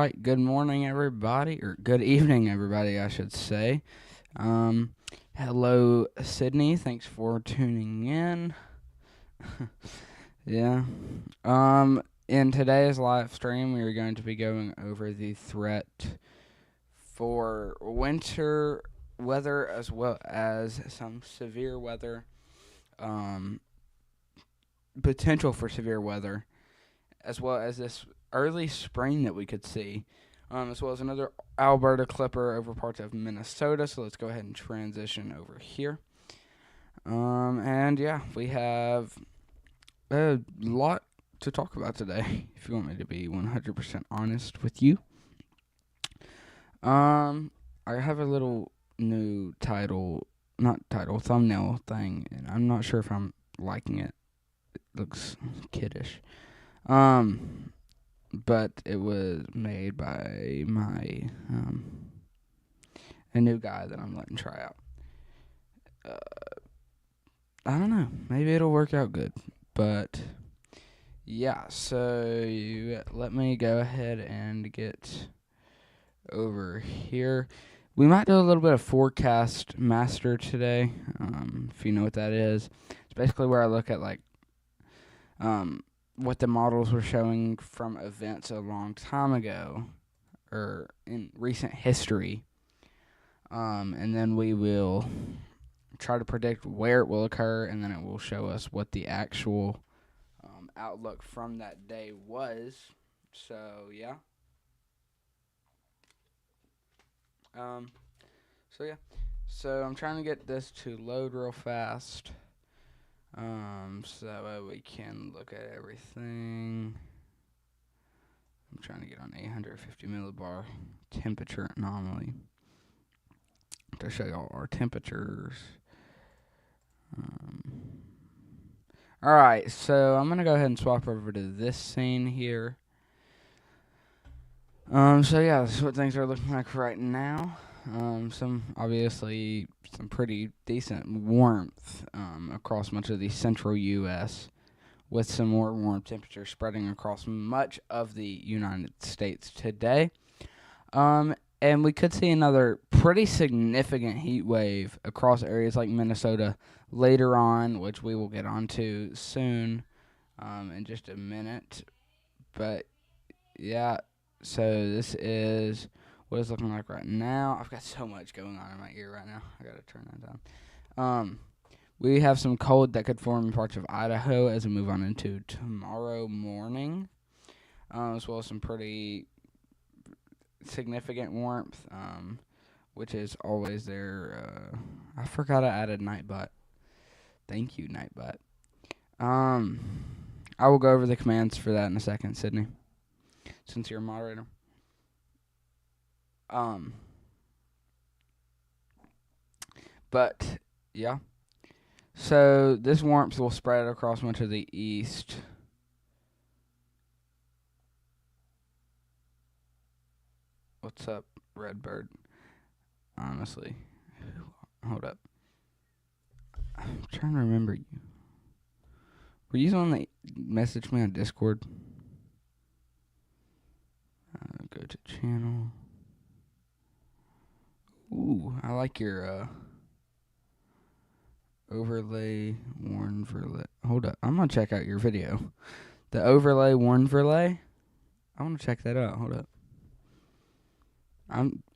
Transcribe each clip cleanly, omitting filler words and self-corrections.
right. Good morning, everybody, or good evening, everybody, I should say. Um, Hello, Sydney. Thanks for tuning in. Yeah. In today's live stream, we are going to be going over the threat for winter weather as well as some severe weather. Um, Potential for severe weather, as well as this early spring that we could see, as well as another Alberta Clipper over parts of Minnesota. So let's go ahead and transition over here. And yeah, we have a lot to talk about today, if you want me to be 100% honest with you. I have a little new thumbnail thing, and I'm not sure if I'm liking it. It looks kiddish. But it was made by a new guy that I'm letting try out. I don't know. Maybe it'll work out good. But yeah, so let me go ahead and get over here. We might do a little bit of Forecast Master today, if you know what that is. It's basically where I look at what the models were showing from events a long time ago or in recent history. And then we will try to predict where it will occur, and then it will show us what the actual outlook from that day was. So, yeah. So I'm trying to get this to load real fast. So that way we can look at everything. I'm trying to get on 850 millibar temperature anomaly to show y'all our temperatures. Alright, so I'm going to go ahead and swap over to this scene here. So yeah, this is what things are looking like right now. Some pretty decent warmth across much of the central U.S., with some more warm temperatures spreading across much of the United States today. And we could see another pretty significant heat wave across areas like Minnesota later on, which we will get onto soon in just a minute. But yeah, so this is what it's looking like right now. I've got so much going on in my ear right now. I gotta turn that down. We have some cold that could form in parts of Idaho as we move on into tomorrow morning, as well as some pretty significant warmth, which is always there. I forgot I added Nightbot. Thank you, Nightbot. I will go over the commands for that in a second, Sydney, since you're a moderator. But yeah. So this warmth will spread across much of the east. What's up, Redbird? Honestly. Hold up. I'm trying to remember you. Were you the one that messaged me on Discord? Go to channel. Ooh, I like your overlay Warnverlay. Hold up. I'm going to check out your video. The overlay Warnverlay? I want to check that out. Hold up.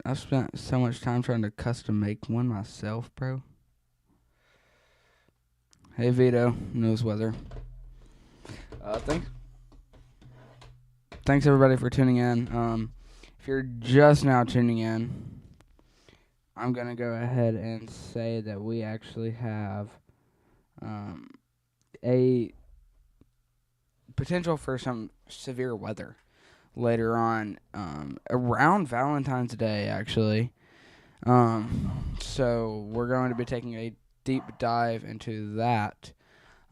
I've spent so much time trying to custom make one myself, bro. Hey Vito, knows weather. Thanks everybody for tuning in. If you're just now tuning in, I'm gonna go ahead and say that we actually have a potential for some severe weather later on, around Valentine's Day, actually. So we're going to be taking a deep dive into that,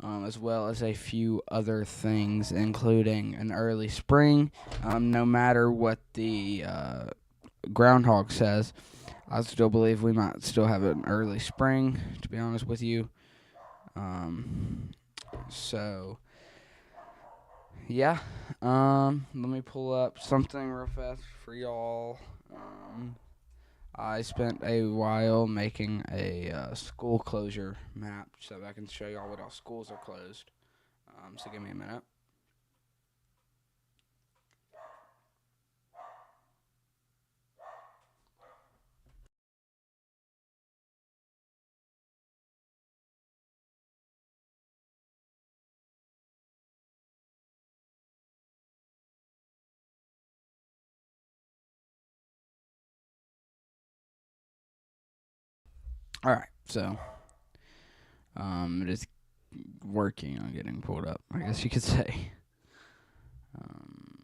as well as a few other things, including an early spring. No matter what the groundhog says, I still believe we might still have an early spring, to be honest with you. So yeah. Let me pull up something real fast for y'all. I spent a while making a school closure map so that I can show y'all what all schools are closed. So give me a minute. All right, so it is working on getting pulled up, I guess you could say. Um,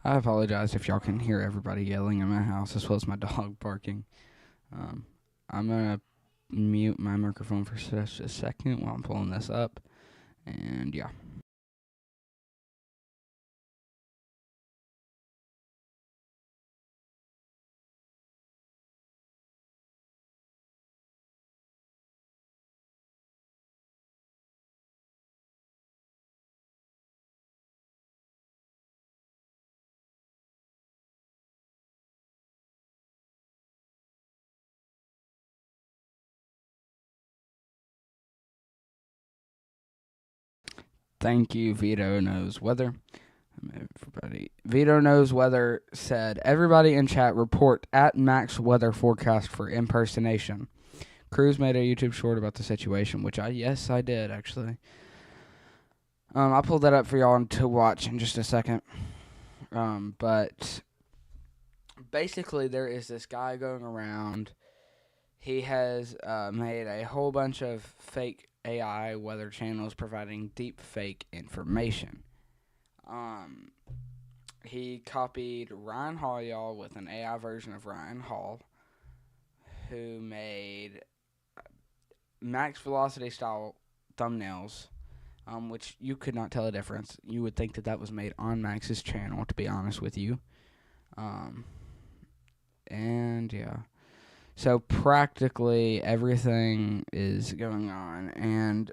I apologize if y'all can hear everybody yelling in my house as well as my dog barking. Um, I'm gonna mute my microphone for just a second while I'm pulling this up, and yeah. Thank you, Vito Knows Weather. Everybody, Vito Knows Weather said, everybody in chat report at Max Weather Forecast for impersonation. Cruz made a YouTube short about the situation, which I did actually. I pulled that up for y'all to watch in just a second. But basically, there is this guy going around. He has made a whole bunch of fake AI weather channels providing deep fake information. He copied Ryan Hall, y'all, with an AI version of Ryan Hall, who made max velocity style thumbnails, which you could not tell a difference. You would think that was made on Max's channel, to be honest with you. And yeah. So practically everything is going on, and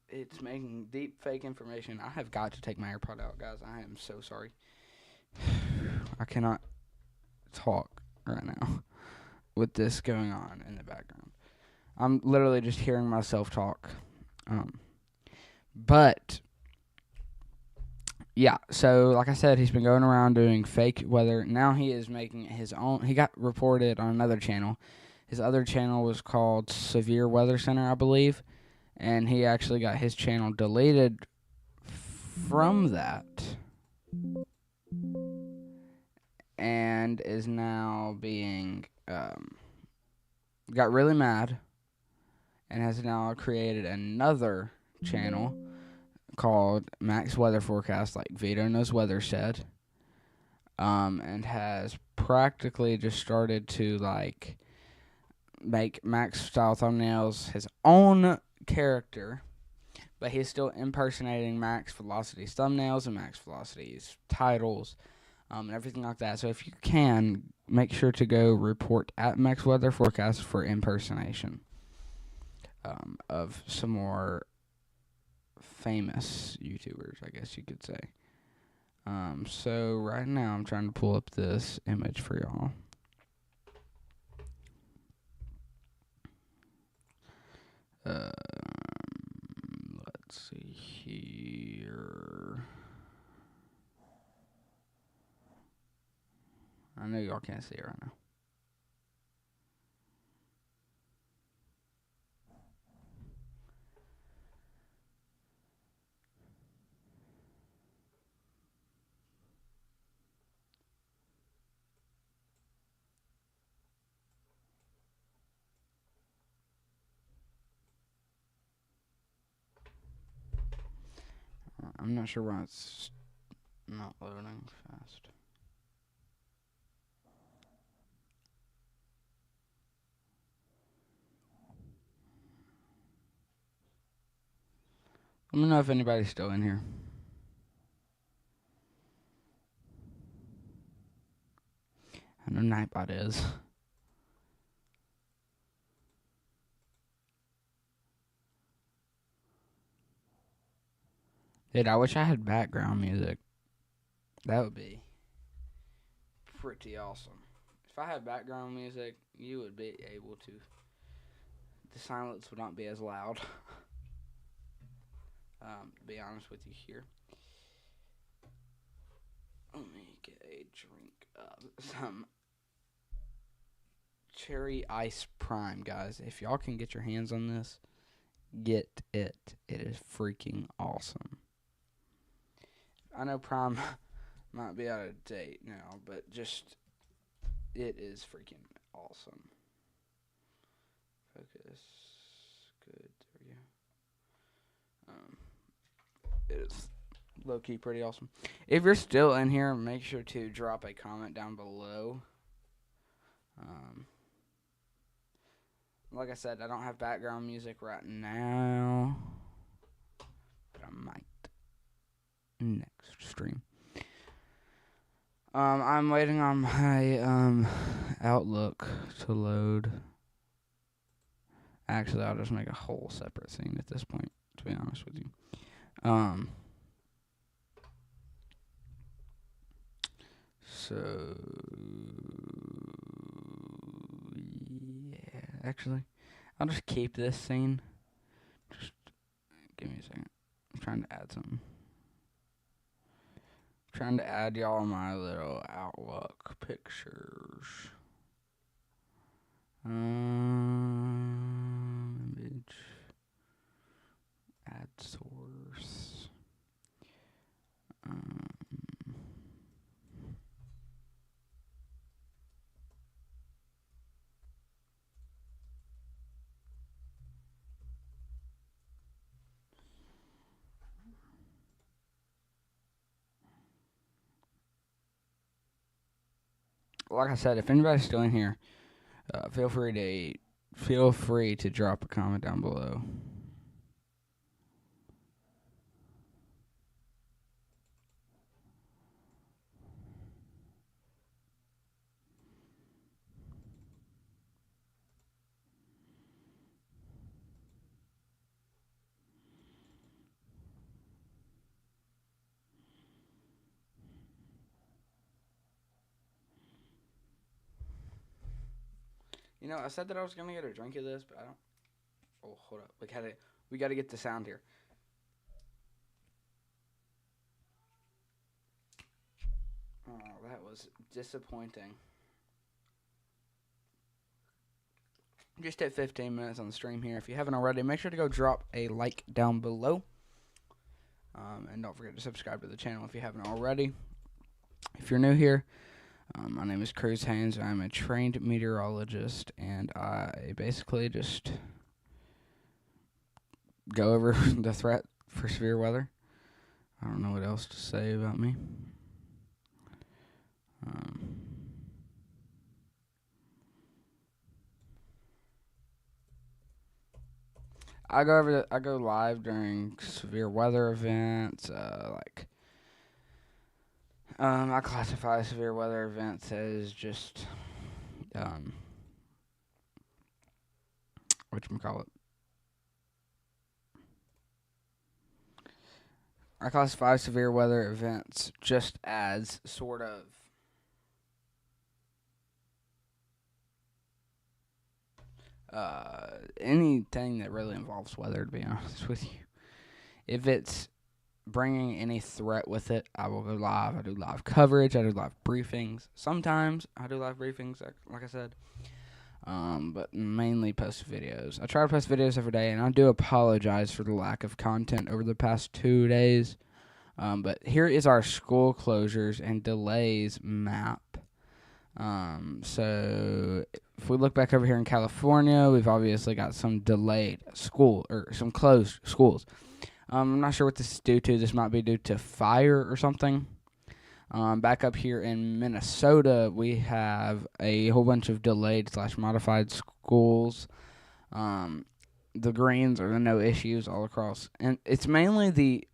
it's making deep fake information. I have got to take my AirPod out, guys. I am so sorry. I cannot talk right now with this going on in the background. I'm literally just hearing myself talk. But yeah, so like I said, he's been going around doing fake weather. Now he is making his own. He got reported on another channel. His other channel was called Severe Weather Center, I believe, and he actually got his channel deleted from that, and is now being got really mad, and has now created another channel called Max Weather Forecast, like Vito Knows Weather said, and has practically just started to like make Max style thumbnails his own character, but he's still impersonating Max Velocity's thumbnails and Max Velocity's titles, and everything like that. So if you can, make sure to go report at Max Weather Forecast for impersonation of some more famous YouTubers, I guess you could say. So right now I'm trying to pull up this image for y'all. Let's see here. I know y'all can't see it right now. I'm not sure why it's not loading fast. Let me know if anybody's still in here. I know Nightbot is. Dude, I wish I had background music. That would be pretty awesome. If I had background music, you would be able to. The silence would not be as loud. To be honest with you here. Let me get a drink of some Cherry Ice Prime, guys. If y'all can get your hands on this, get it. It is freaking awesome. I know Prime might be out of date now, but just, it is freaking awesome. Focus. Good. There we go. It is low-key pretty awesome. If you're still in here, make sure to drop a comment down below. Like I said, I don't have background music right now, but I might next stream. I'm waiting on my Outlook to load. Actually, I'll just make a whole separate scene at this point, to be honest with you. So yeah, actually, I'll just keep this scene. Just give me a second. I'm trying to add something. I'm trying to add y'all my little Outlook pictures. Image. Add source. Like I said, if anybody's still in here, feel free to drop a comment down below. You know, I said that I was gonna get a drink of this, but I don't. Oh, hold up. We gotta get the sound here. Oh, that was disappointing. Just hit 15 minutes on the stream here. If you haven't already, make sure to go drop a like down below. And don't forget to subscribe to the channel if you haven't already. If you're new here, my name is Cruz Haynes. I'm a trained meteorologist, and I basically just go over the threat for severe weather. I don't know what else to say about me. I go live during severe weather events. I classify severe weather events as just whatchamacallit. I classify severe weather events just as sort of anything that really involves weather, to be honest with you. If it's bringing any threat with it, I will go live. I do live coverage. I do live briefings. Sometimes I do live briefings, like I said. But mainly post videos. I try to post videos every day, and I do apologize for the lack of content over the past 2 days. But here is our school closures and delays map. So if we look back over here in California, we've obviously got some delayed some closed schools. I'm not sure what this is due to. This might be due to fire or something. Back up here in Minnesota, we have a whole bunch of delayed / modified schools. The greens are the no issues all across. And it's mainly the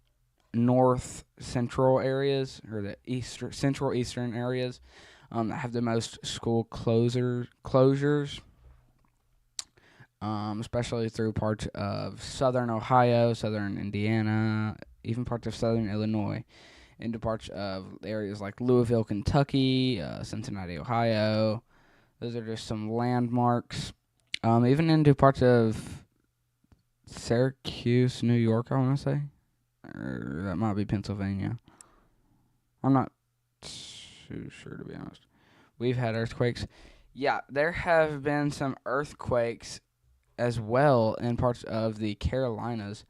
north central areas, or the central eastern areas. that have the most school closures, especially through parts of southern Ohio, southern Indiana, even parts of southern Illinois, into parts of areas like Louisville, Kentucky, Cincinnati, Ohio. Those are just some landmarks. Even into parts of Syracuse, New York, I want to say. Or that might be Pennsylvania. I'm not too sure, to be honest. We've had earthquakes. Yeah, there have been some earthquakes as well in parts of the Carolinas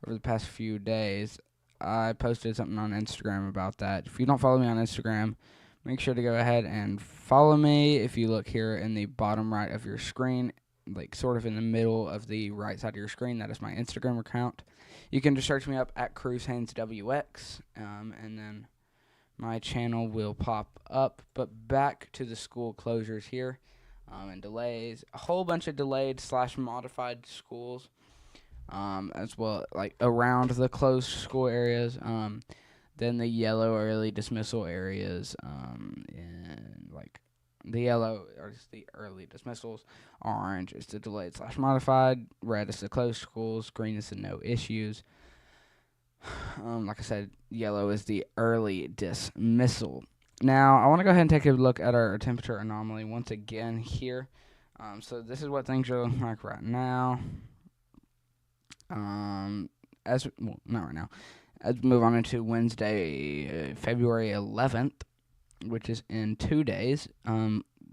over the past few days. I posted something on Instagram about that. If you don't follow me on Instagram, make sure to go ahead and follow me. If you look here in the bottom right of your screen, like sort of in the middle of the right side of your screen, that is my Instagram account. You can just search me up at Cruz Haynes WX, and then my channel will pop up. But back to the school closures here, and delays. A whole bunch of delayed / modified schools, as well, like around the closed school areas. Then the yellow early dismissal areas, and like the yellow are just the early dismissals. Orange is the delayed / modified. Red is the closed schools. Green is the no issues. Like I said, yellow is the early dismissal. Now, I want to go ahead and take a look at our temperature anomaly once again here. So this is what things are looking like right now. Not right now. As we move on into Wednesday, February 11th, which is in 2 days,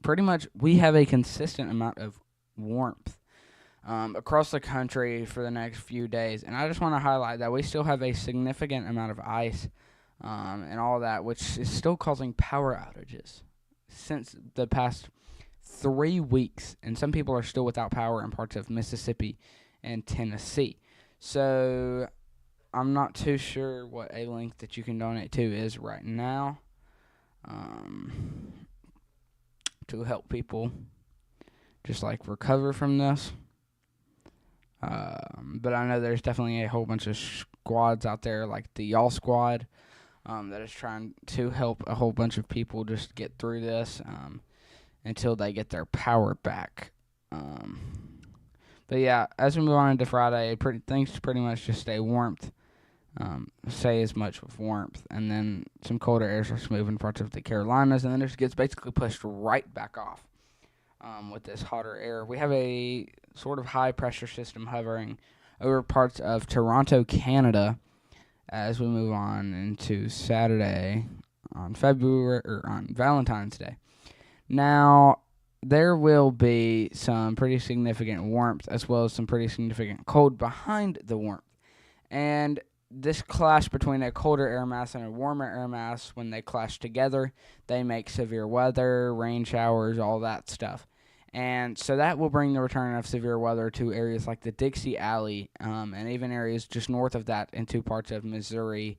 pretty much we have a consistent amount of warmth across the country for the next few days. And I just want to highlight that we still have a significant amount of ice and all that, which is still causing power outages since the past 3 weeks. And some people are still without power in parts of Mississippi and Tennessee. So I'm not too sure what a link that you can donate to is right now to help people just like recover from this. But I know there's definitely a whole bunch of squads out there, like the Y'all Squad, that is trying to help a whole bunch of people just get through this until they get their power back. But yeah, as we move on into Friday, things pretty much just stay warmth. Stay as much with warmth, and then some colder air starts moving parts of the Carolinas, and then it just gets basically pushed right back off with this hotter air. We have a sort of high pressure system hovering over parts of Toronto, Canada, as we move on into Saturday on Valentine's Day. Now, there will be some pretty significant warmth as well as some pretty significant cold behind the warmth. And this clash between a colder air mass and a warmer air mass, when they clash together, they make severe weather, rain showers, all that stuff. And so that will bring the return of severe weather to areas like the Dixie Alley, and even areas just north of that into parts of Missouri,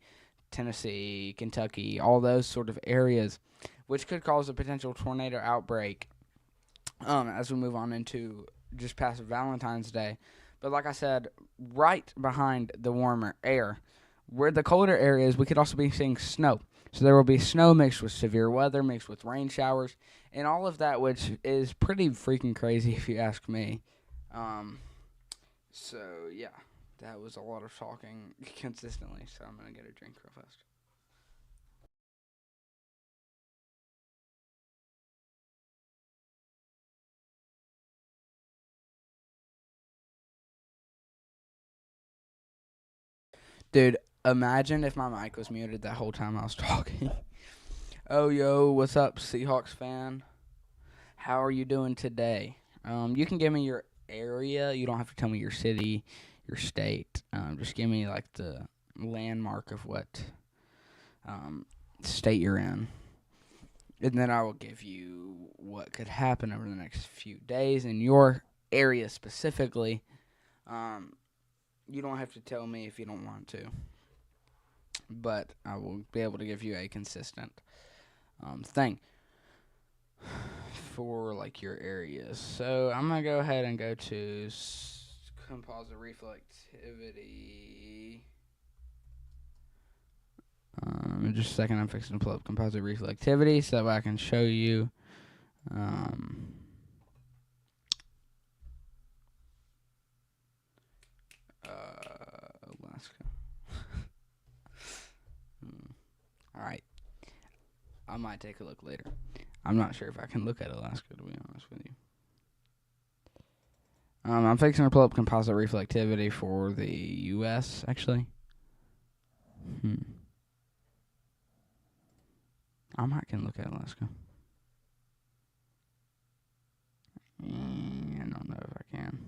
Tennessee, Kentucky, all those sort of areas, which could cause a potential tornado outbreak as we move on into just past Valentine's Day. But like I said, right behind the warmer air, where the colder areas, we could also be seeing snow. So there will be snow mixed with severe weather, mixed with rain showers, and all of that, which is pretty freaking crazy if you ask me. So, yeah, that was a lot of talking consistently, so I'm going to get a drink real fast. Dude, imagine if my mic was muted that whole time I was talking. Oh, yo, what's up, Seahawks fan? How are you doing today? You can give me your area. You don't have to tell me your city, your state. Just give me, like, the landmark of what state you're in. And then I will give you what could happen over the next few days in your area specifically. You don't have to tell me if you don't want to. But I will be able to give you a consistent thing for like your areas. So I'm gonna go ahead and go to composite reflectivity. In just a second, I'm fixing to pull up composite reflectivity so that way I can show you. Alaska. Alright. I might take a look later. I'm not sure if I can look at Alaska, to be honest with you. I'm fixing to pull up composite reflectivity for the U.S., actually. I might can look at Alaska. I don't know if I can.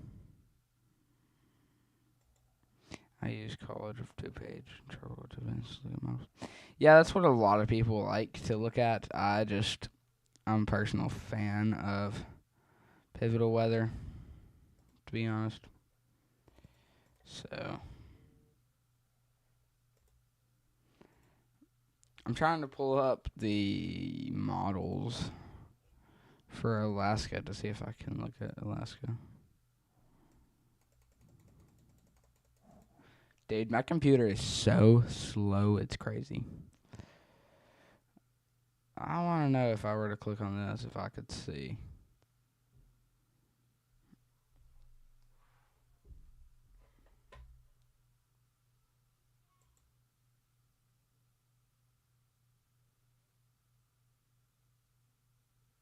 I use College of Two-Page. Yeah, that's what a lot of people like to look at. I'm a personal fan of pivotal weather, to be honest. So, I'm trying to pull up the models for Alaska to see if I can look at Alaska. Dude, my computer is so slow, it's crazy. I want to know if I were to click on this, if I could see.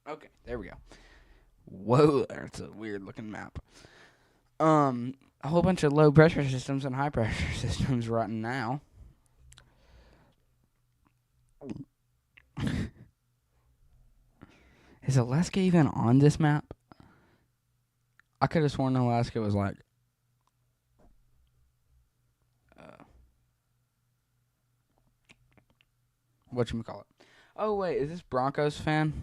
Okay, there we go. Whoa, that's a weird looking map. A whole bunch of low pressure systems and high pressure systems right now. Is Alaska even on this map? I could have sworn Alaska was like whatchamacallit. Oh wait, is this Broncos fan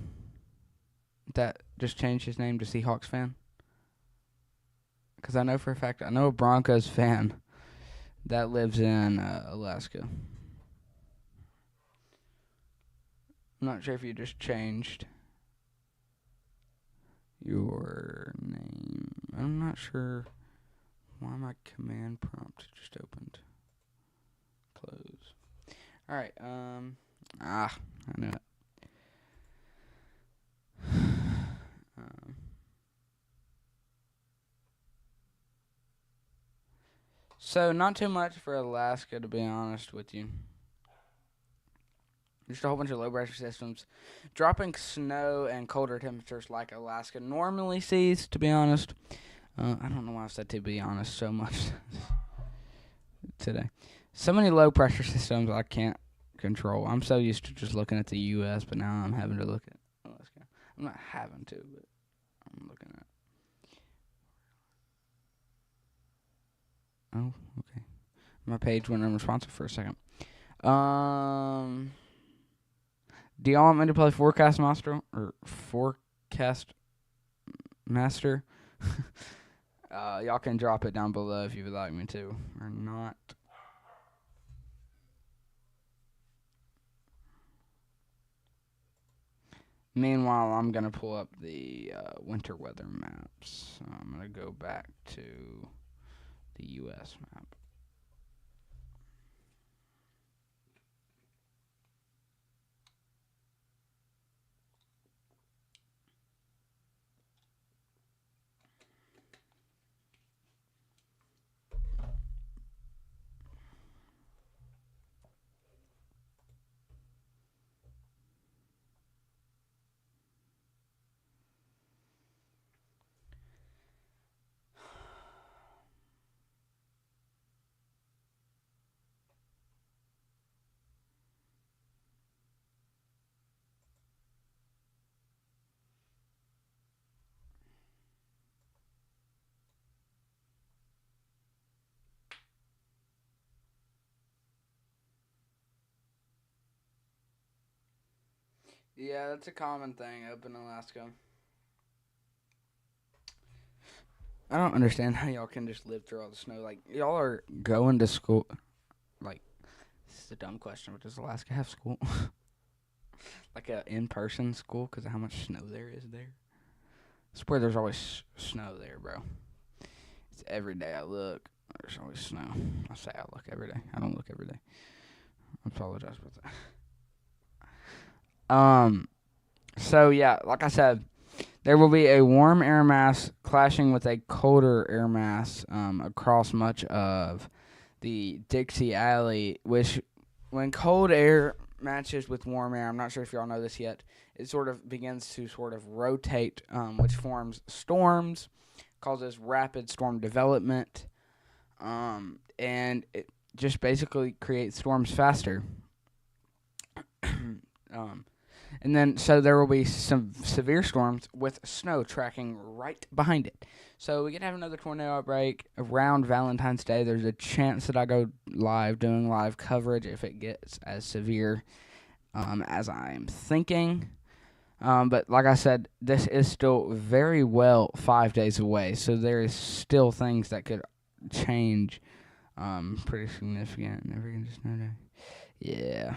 that just changed his name to Seahawks fan? Because I know for a fact, I know a Broncos fan that lives in Alaska. I'm not sure if you just changed your name. I'm not sure why my command prompt just opened. Close. Alright, I knew it. So, not too much for Alaska, to be honest with you. Just a whole bunch of low pressure systems. Dropping snow and colder temperatures like Alaska normally sees, to be honest. I don't know why I said to be honest so much today. So many low pressure systems I can't control. I'm so used to just looking at the U.S., but now I'm having to look at Alaska. I'm not having to, but I'm looking at. Oh, okay. My page went unresponsive for a second. Do y'all want me to play Forecast Master or Forecast Master? Y'all can drop it down below if you would like me to or not. Meanwhile, I'm going to pull up the winter weather maps. So I'm going to go back to the U.S. map. Yeah, that's a common thing up in Alaska. I don't understand how y'all can just live through all the snow. Like, y'all are going to school. Like, this is a dumb question, but does Alaska have school? Like a in-person school because of how much snow there is there? I swear there's always snow there, bro. It's every day I look. There's always snow. I say I look every day. I don't look every day. I apologize for that. So yeah, like I said, there will be a warm air mass clashing with a colder air mass across much of the Dixie Alley, which, when cold air matches with warm air, I'm not sure if y'all know this yet, it sort of begins to sort of rotate, which forms storms, causes rapid storm development, and it just basically creates storms faster. And then, so there will be some severe storms with snow tracking right behind it. So we could have another tornado outbreak around Valentine's Day. There's a chance that I go live, doing live coverage if it gets as severe as I'm thinking. But like I said, this is still very well 5 days away. So there is still things that could change pretty significant. Never gonna snow day. Yeah.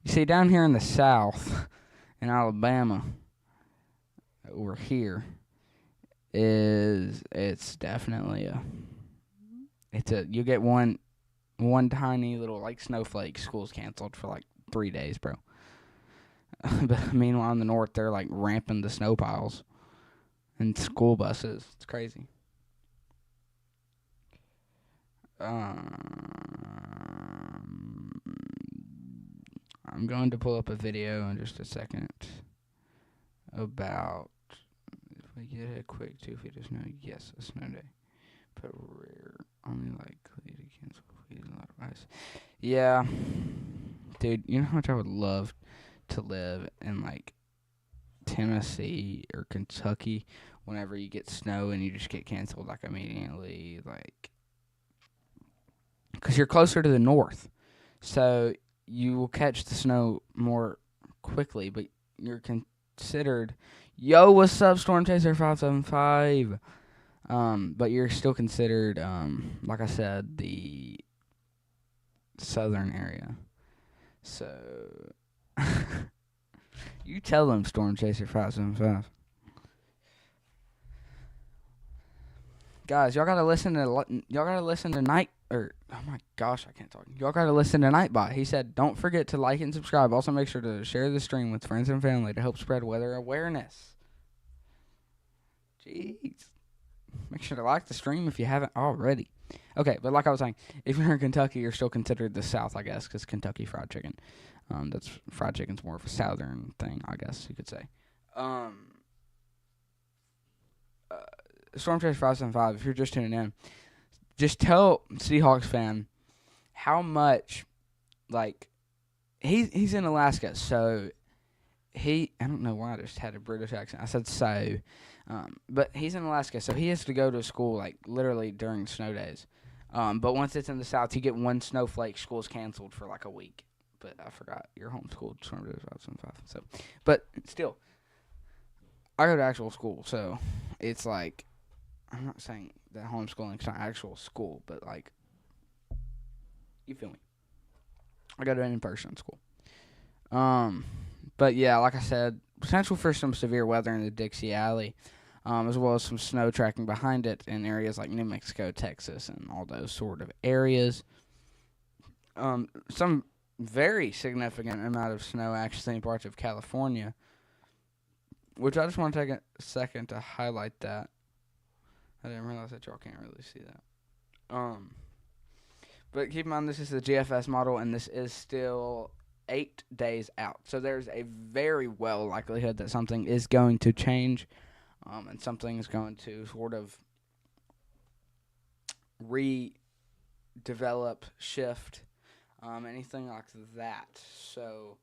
You see, down here in the South, in Alabama, over here, it's definitely you get one tiny little like snowflake, school's canceled for like 3 days, bro. But meanwhile, in the north, they're like ramping the snow piles and school buses. It's crazy. I'm going to pull up a video in just a second about if we get a quick 2 feet of snow. Yes, a snow day, but rare. Only likely to cancel if we use a lot of ice. Yeah, dude, you know how much I would love to live in like Tennessee or Kentucky whenever you get snow and you just get canceled like immediately, like, because you're closer to the north, so you will catch the snow more quickly, but you're considered, yo, what's up, Storm Chaser 575? But you're still considered, like I said, the southern area. So, you tell them, Storm Chaser 575. Guys, y'all gotta listen to Night, or oh my gosh, I can't talk. Y'all gotta listen to Nightbot. He said, don't forget to like and subscribe. Also, make sure to share the stream with friends and family to help spread weather awareness. Jeez. Make sure to like the stream if you haven't already. Okay, but like I was saying, if you're in Kentucky, you're still considered the South, I guess, because Kentucky Fried Chicken. That's fried chicken's more of a southern thing, I guess you could say. Storm Chaser 575, if you're just tuning in, just tell Seahawks fan how much, like, he's in Alaska, so I don't know why I just had a British accent. I said so, but he's in Alaska, so he has to go to school, like, literally during snow days. But once it's in the South, you get one snowflake, school's canceled for, like, a week. But I forgot, you're homeschooled, Storm Chaser 575, so, but still, I go to actual school, so it's like, I'm not saying that homeschooling's not actual school, but, like, you feel me? I go to an in-person school. But yeah, like I said, potential for some severe weather in the Dixie Alley, as well as some snow tracking behind it in areas like New Mexico, Texas, and all those sort of areas. Some very significant amount of snow actually in parts of California, which I just want to take a second to highlight that. I didn't realize that y'all can't really see that. But keep in mind, this is the GFS model, and this is still 8 days out. So there's a very well likelihood that something is going to change, and something is going to sort of redevelop, shift, anything like that. So,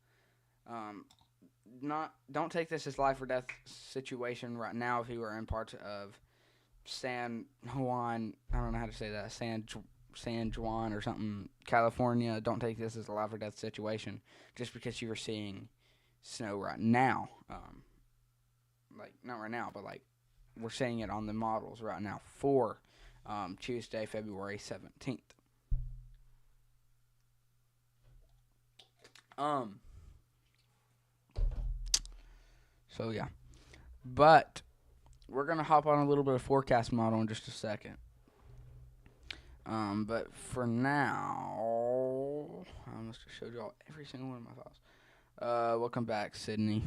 don't take this as life or death situation right now if you are in parts of San Juan, I don't know how to say that, San Juan or something, California. Don't take this as a life or death situation just because you are seeing snow right now. Like, not right now, but like we're seeing it on the models right now for Tuesday, February 17th. So yeah. But we're going to hop on a little bit of forecast model in just a second. But for now, I must have showed y'all every single one of my files. Welcome back, Sydney.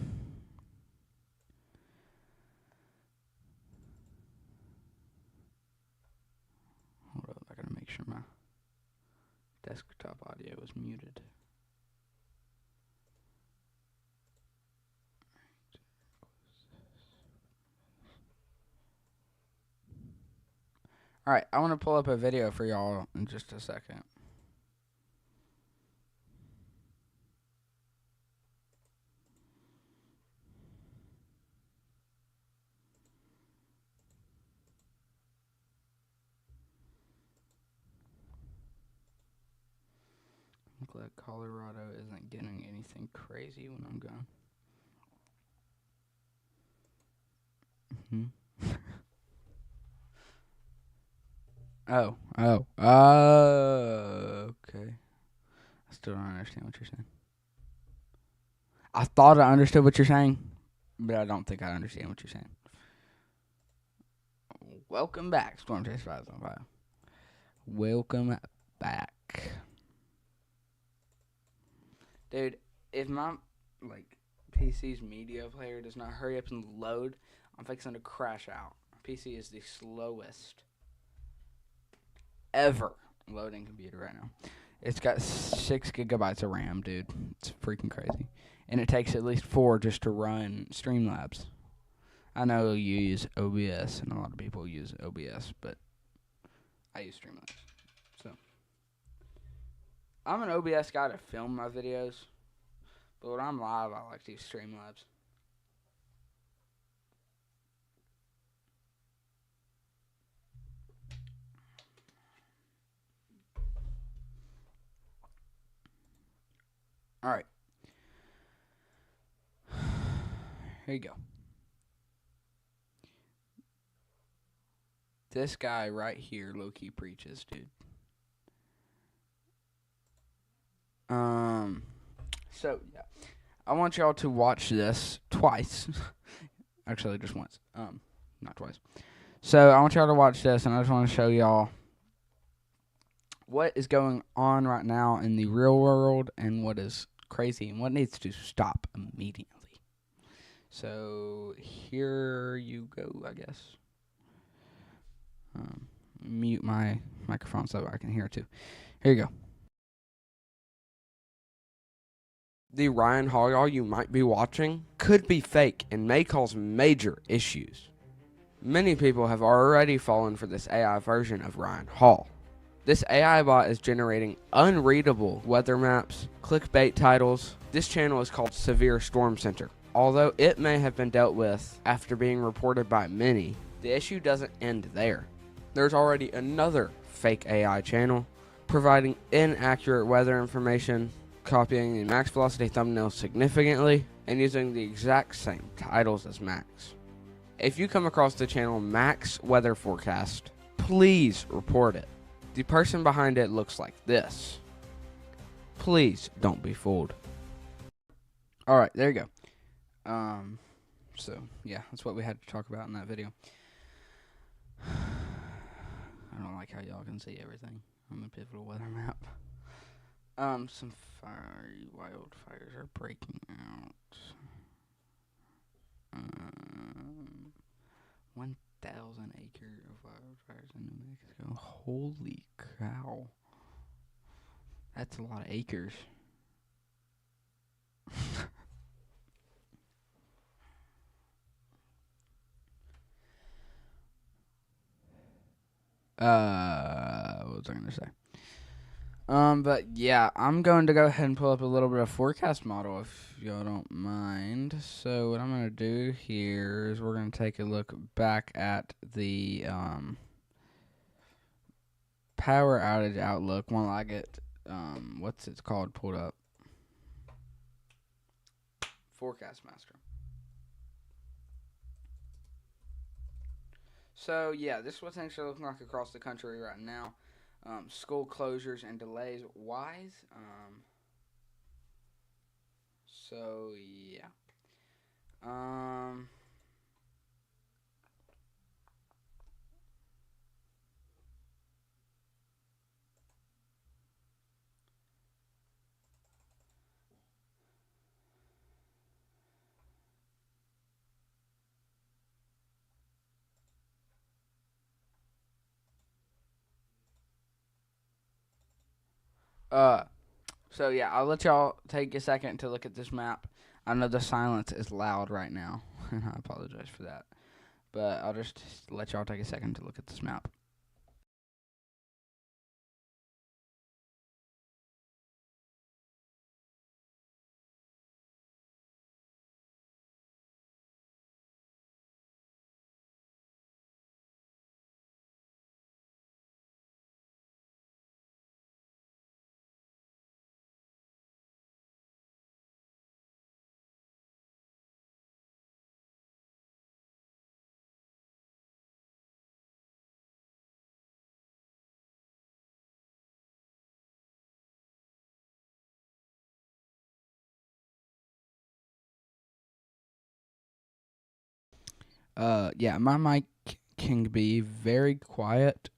Hold up, I gotta make sure my desktop audio is muted. Alright, I want to pull up a video for y'all in just a second. I'm glad Colorado isn't getting anything crazy when I'm gone. Okay. I still don't understand what you're saying. I thought I understood what you're saying, but I don't think I understand what you're saying. Welcome back, Storm Chase Files on File. Welcome back. Dude, if my PC's media player does not hurry up and load, I'm fixing to crash out. My PC is the slowest ever loading computer right now. It's got 6 gigabytes of RAM, dude. It's freaking crazy. And it takes at least 4 just to run Streamlabs. I know you use OBS, and a lot of people use OBS, but I use Streamlabs. So, I'm an OBS guy to film my videos, but when I'm live, I like to use Streamlabs. Alright. Here you go. This guy right here low-key preaches, dude. So, yeah. I want y'all to watch this twice. Actually, just once. Not twice. So, I want y'all to watch this, and I just want to show y'all what is going on right now in the real world and what is crazy and what needs to stop immediately. So, here you go, I guess. Mute my microphone so I can hear it too. Here you go. The Ryan Hall you might be watching could be fake and may cause major issues. Many people have already fallen for this AI version of Ryan Hall. This AI bot is generating unreadable weather maps, clickbait titles. This channel is called Severe Storm Center. Although it may have been dealt with after being reported by many, the issue doesn't end there. There's already another fake AI channel providing inaccurate weather information, copying the max velocity thumbnail significantly, and using the exact same titles as Max. If you come across the channel Max Weather Forecast, please report it. The person behind it looks like this. Please don't be fooled. Alright, there you go. So, yeah, that's what we had to talk about in that video. I don't like how y'all can see everything on the pivotal weather map. Some wildfires are breaking out. 1,000 acre of wildfires in New Mexico. Holy cow. That's a lot of acres. What was I gonna say? But yeah, I'm going to go ahead and pull up a little bit of forecast model if y'all don't mind. So what I'm gonna do here is we're gonna take a look back at the power outage outlook while I get what's it called pulled up. Forecast Master. So yeah, this is what things are looking like across the country right now. School closures and delays wise. So yeah. So yeah, I'll let y'all take a second to look at this map. I know the silence is loud right now, and I apologize for that. But I'll just let y'all take a second to look at this map. Yeah, my mic can be very quiet.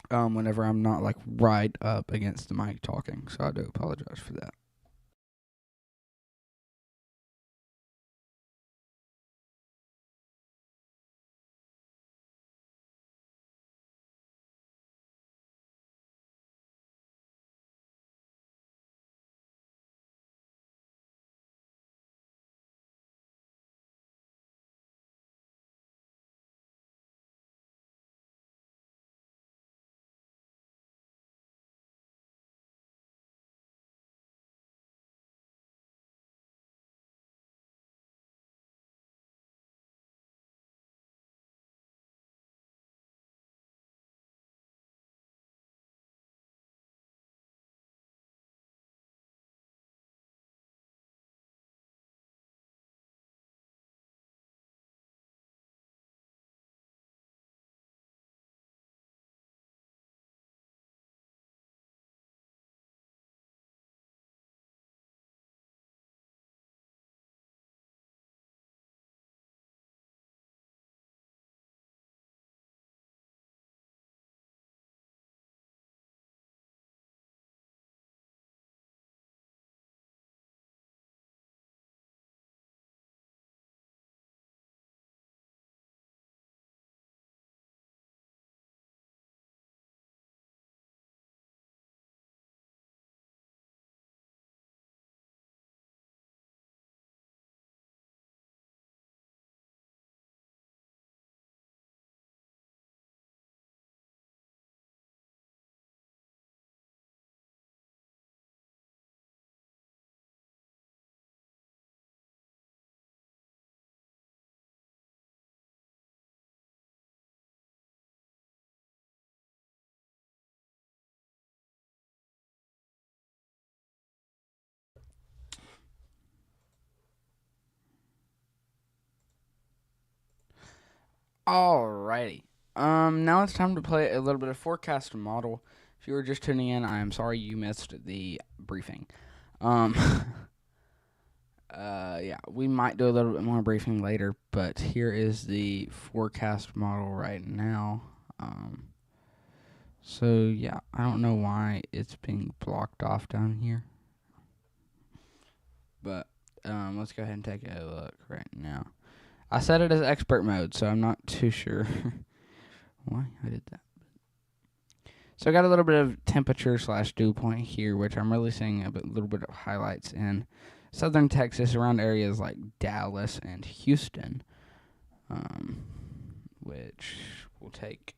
Whenever I'm not like right up against the mic talking, so I do apologize for that. Alrighty. Now it's time to play a little bit of forecast model. If you were just tuning in, I am sorry you missed the briefing. Um, yeah, we might do a little bit more briefing later, but here is the forecast model right now. So yeah, I don't know why it's being blocked off down here, but let's go ahead and take a look right now. I set it as expert mode, so I'm not too sure why I did that. So I got a little bit of temperature / dew point here, which I'm really seeing little bit of highlights in southern Texas around areas like Dallas and Houston, which we'll take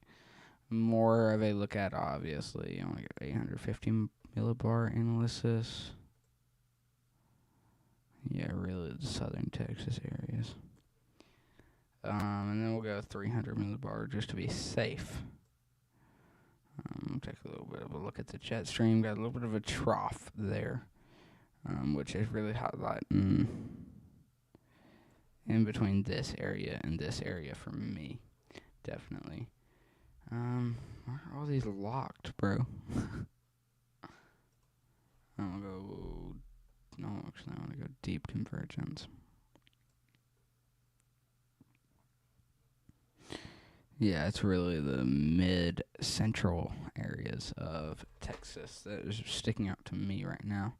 more of a look at, obviously. I want to get 850 millibar analysis. Yeah, really the southern Texas areas. And then we'll go 300 millibar just to be safe. We'll take a little bit of a look at the jet stream. Got a little bit of a trough there, which is really highlighting in between this area and this area for me, definitely. Why are all these locked, bro? I'll go. No, actually, I want to go deep convergence. Yeah, it's really the mid-central areas of Texas that is sticking out to me right now.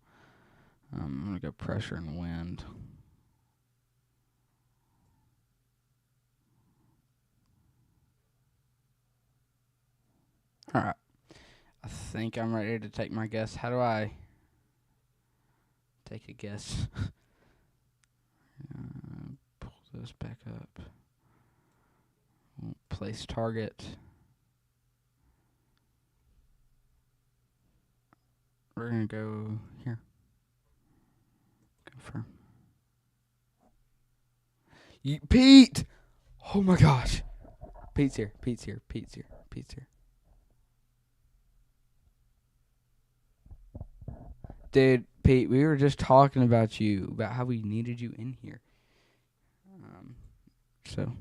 I'm going to go pressure and wind. Alright. I think I'm ready to take my guess. How do I take a guess? Pull this back up. Place target. We're going to go here. Confirm. Pete! Oh my gosh. Pete's here. Pete's here. Pete's here. Pete's here. Dude, Pete, we were just talking about you, about how we needed you in here. So,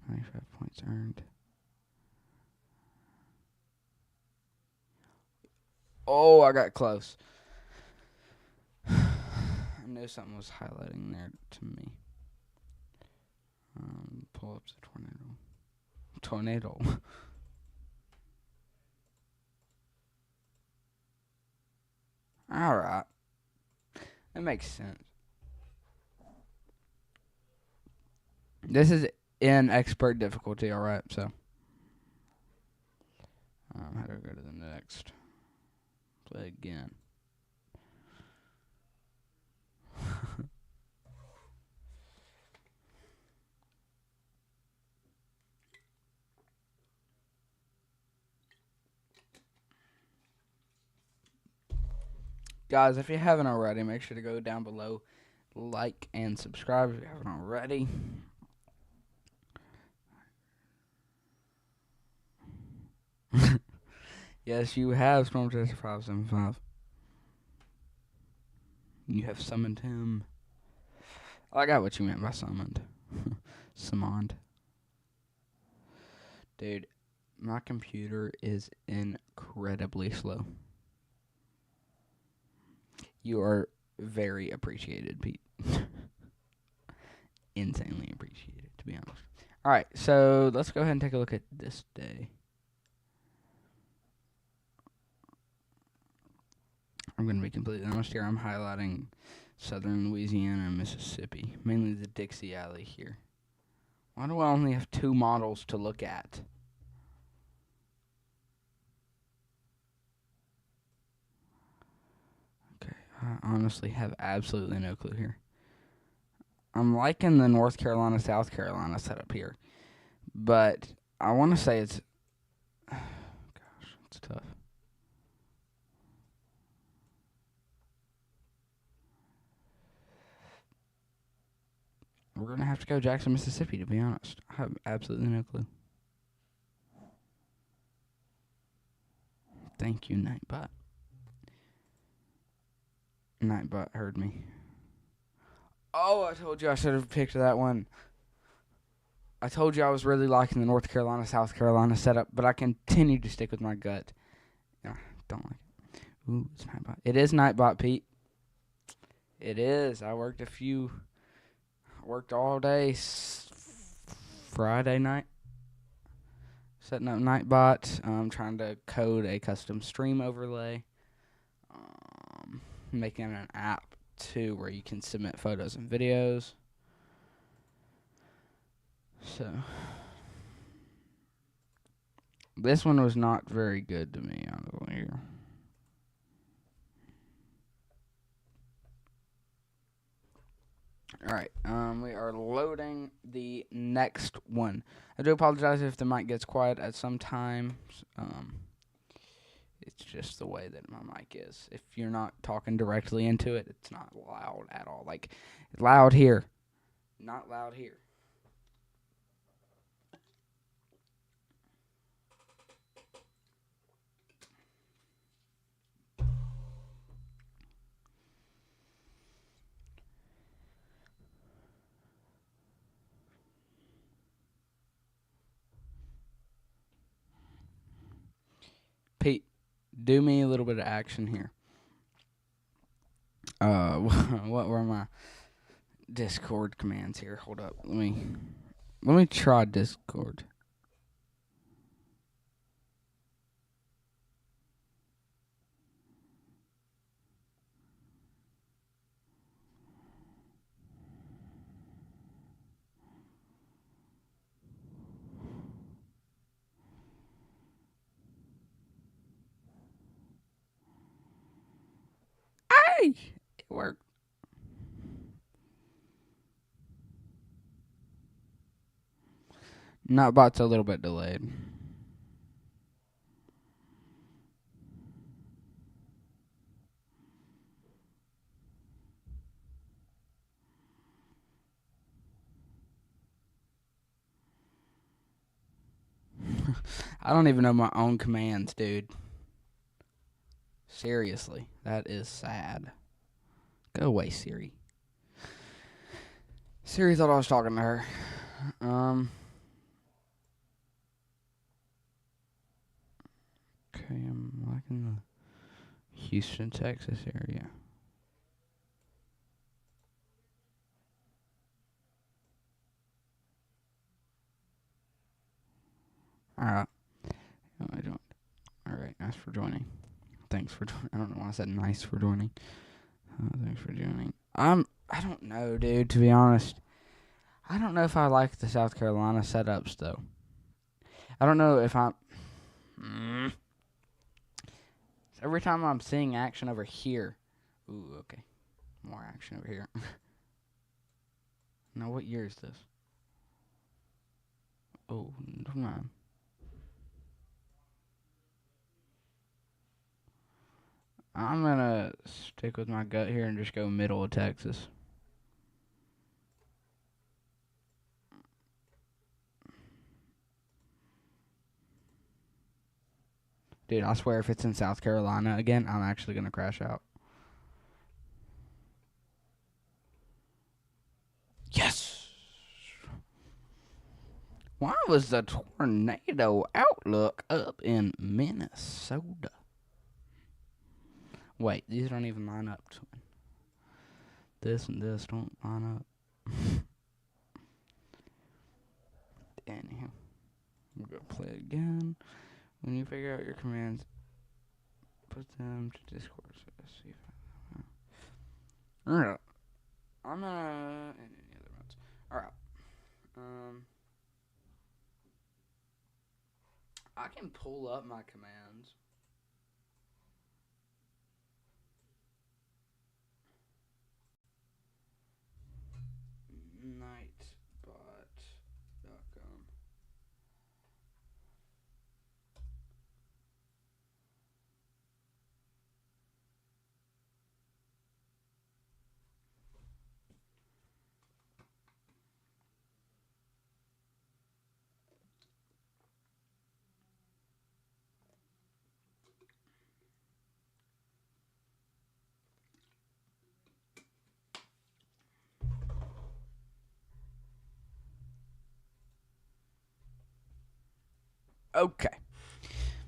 95 points earned. Oh, I got close. I knew something was highlighting there to me. Pull up the tornado. All right. That makes sense. This is in expert difficulty, all right? So, how do I go to the next? Play again. Guys, if you haven't already, make sure to go down below, like and subscribe if you haven't already. Yes, you have Storm Chaser 575. You have summoned him. I got what you meant by summoned. Summoned. Dude, my computer is incredibly slow. You are very appreciated, Pete. Insanely appreciated, to be honest. Alright, so let's go ahead and take a look at this day. I'm going to be completely honest here. I'm highlighting southern Louisiana and Mississippi, mainly the Dixie Alley here. Why do I only have 2 models to look at? Okay, I honestly have absolutely no clue here. I'm liking the North Carolina, South Carolina setup here, but I want to say it's... Gosh, it's tough. We're going to have to go Jackson, Mississippi, to be honest. I have absolutely no clue. Thank you, Nightbot. Nightbot heard me. Oh, I told you I should have picked that one. I told you I was really liking the North Carolina, South Carolina setup, but I continue to stick with my gut. Yeah, don't like it. Ooh, it's Nightbot. It is Nightbot, Pete. It is. I worked all day Friday night. Setting up Nightbot. Trying to code a custom stream overlay. Making an app, too, where you can submit photos and videos. So, this one was not very good to me, honestly. Alright, we are loading the next one. I do apologize if the mic gets quiet at some times. It's just the way that my mic is. If you're not talking directly into it, it's not loud at all. Like, loud here, not loud here. Pete, do me a little bit of action here. What were my Discord commands here? Hold up. Let me try Discord. Yay! It worked. Nightbot's a little bit delayed. I don't even know my own commands, dude. Seriously, that is sad. Go away, Siri. Siri thought I was talking to her. Okay, I'm liking the Houston, Texas area. Alright. Alright, nice for joining. Thanks for joining. I don't know why I said nice for joining. Thanks for joining. I don't know, dude, to be honest. I don't know if I like the South Carolina setups, though. I don't know if I'm... Every time I'm seeing action over here... Ooh, okay. More action over here. Now, what year is this? Oh, never mind. I'm gonna stick with my gut here and just go middle of Texas. Dude, I swear if it's in South Carolina again, I'm actually gonna crash out. Yes! Why was the tornado outlook up in Minnesota? Wait, these don't even line up. This and this don't line up. Anyhow, we're gonna play again. When you figure out your commands, put them to Discord. So let's see if Alright. I'm gonna... and any other modes. Alright. I can pull up my commands. Nightbot.com. Okay.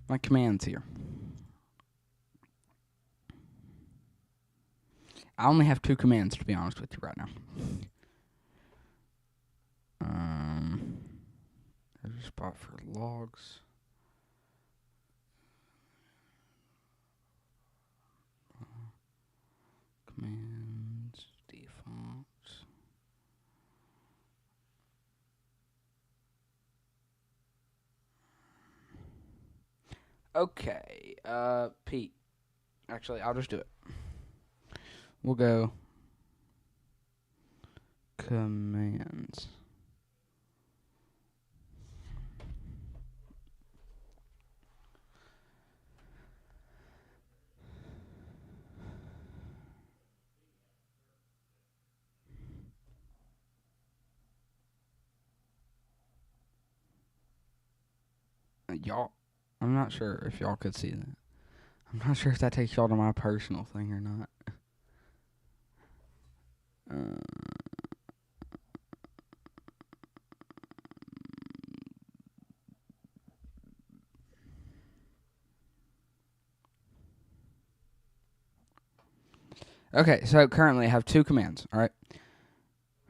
My commands here. I only have 2 commands, to be honest with you right now. There's a spot for logs. Commands, defaults. Okay, Pete. Actually, I'll just do it. We'll go commands. Y'all, I'm not sure if y'all could see that. I'm not sure if that takes y'all to my personal thing or not. Okay, so currently I have 2 commands, alright?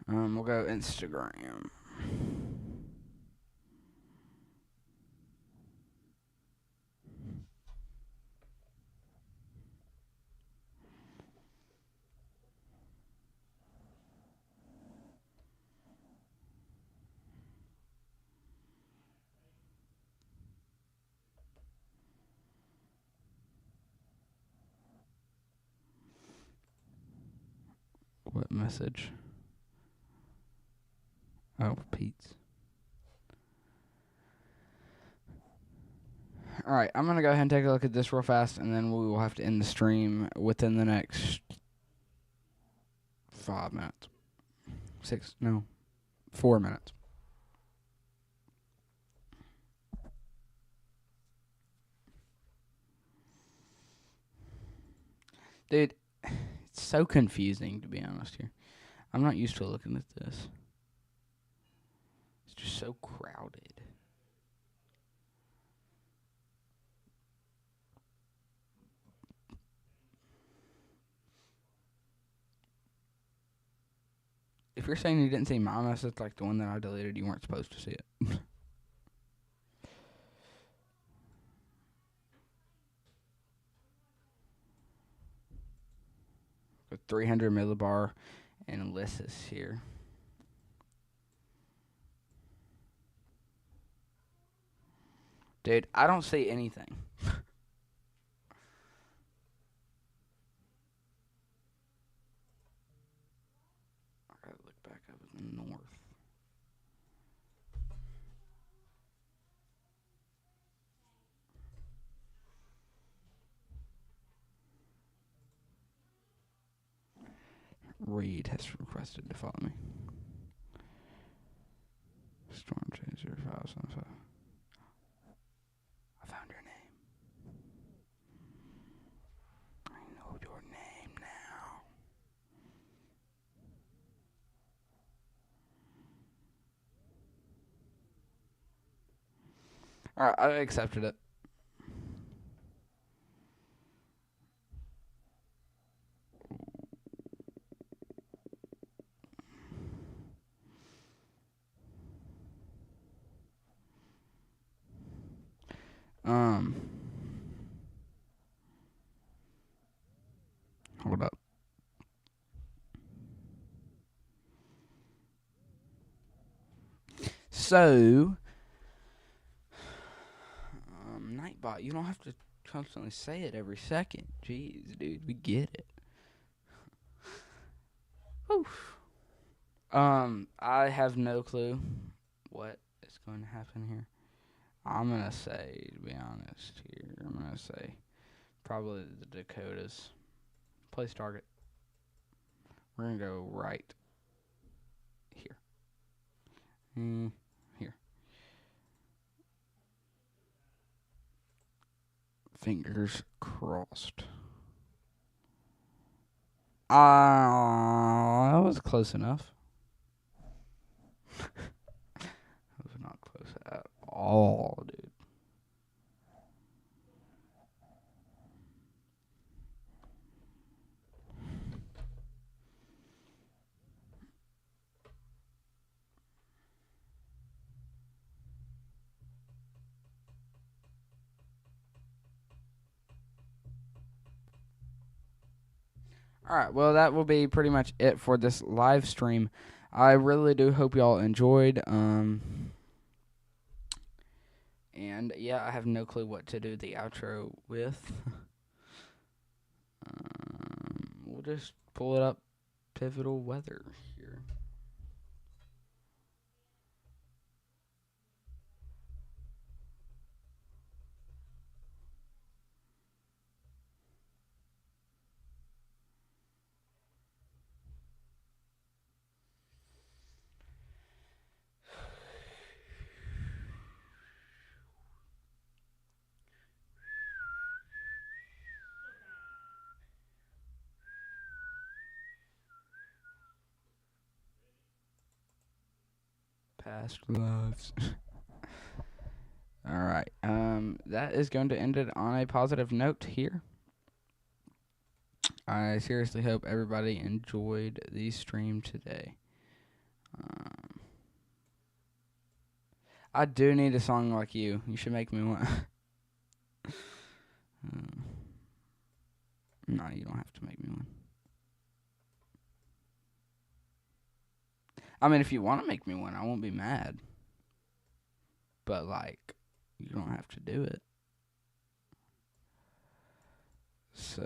We'll go Instagram. What message? Oh, Pete's. Alright, I'm going to go ahead and take a look at this real fast, and then we will have to end the stream within the next 5 minutes. 4 minutes. Dude, it's so confusing, to be honest here. I'm not used to looking at this. It's just so crowded. If you're saying you didn't see my message, like the one that I deleted, you weren't supposed to see it. 300 millibar and Ulysses here. Dude, I don't see anything. I gotta look back up in the north. Reed has requested to follow me. Storm Chaser 575. I found your name. I know your name now. Alright, I accepted it. Hold up. So, Nightbot, you don't have to constantly say it every second. Jeez, dude, we get it. Oof. I have no clue what is going to happen here. I'm gonna say, to be honest here, I'm gonna say probably the Dakotas. Place target. We're gonna go right here. Here. Fingers crossed. That was close enough. That was not close at all, dude. Alright, well, that will be pretty much it for this live stream. I really do hope y'all enjoyed. And, yeah, I have no clue what to do the outro with. We'll just pull it up. Pivotal weather here. Past lives. Alright, that is going to end it on a positive note here. I seriously hope everybody enjoyed the stream today. I do need a song like you. You should make me one. No, you don't have to make me one. I mean, if you want to make me one, I won't be mad. But, like, you don't have to do it. So,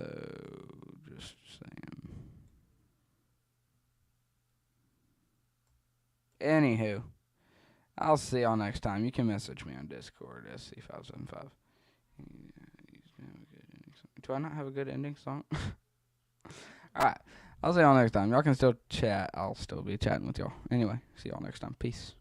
just saying. Anywho, I'll see y'all next time. You can message me on Discord, SC575. Do I not have a good ending song? Alright, I'll see y'all next time. Y'all can still chat. I'll still be chatting with y'all. Anyway, see y'all next time. Peace.